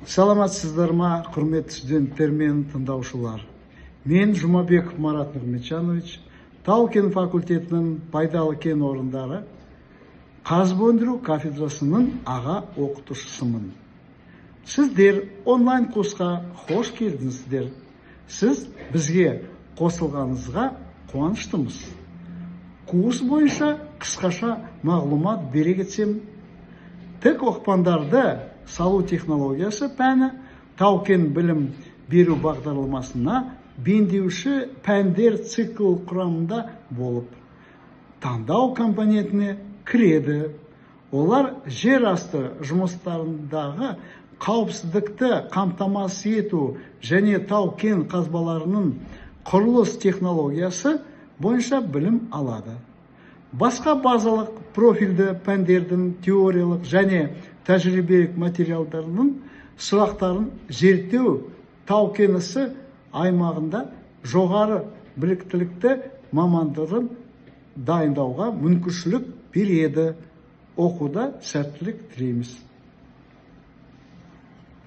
Саламатсыздар ма, құрметті студенттер мен тыңдаушылар. Мен Жұмабеков Марат Нұрметжанович, Тау-кен факультетінің пайдалы кен орындары қазба өндіру кафедрасының аға оқытушысымын. Сіздер онлайн курсқа қош келдіңіздер. Сіз бізге қосылғаныңызға қуаныштымыз. Курс бойынша қысқаша мағлұмат бере кетсем, тік оқпандарды салу технологиясы пәні тау-кен білім беру бағдарламасына бейімдеуші пәндер цикл құрамында болып, таңдау компонентіне кіреді. Олар жер асты жұмыстарындағы қауіпсіздікті қамтамасыз ету және тау-кен қазбаларының құрылыс технологиясы бойынша білім алады. Басқа базалық профильді пәндердің теориялық және тәжірибелік материалдарының сұрақтарын зерттеу тау-кен ісі аймағында жоғары біліктілікті мамандарын дайындауға мүмкіншілік береді. Оқуда сәттілік тілейміз.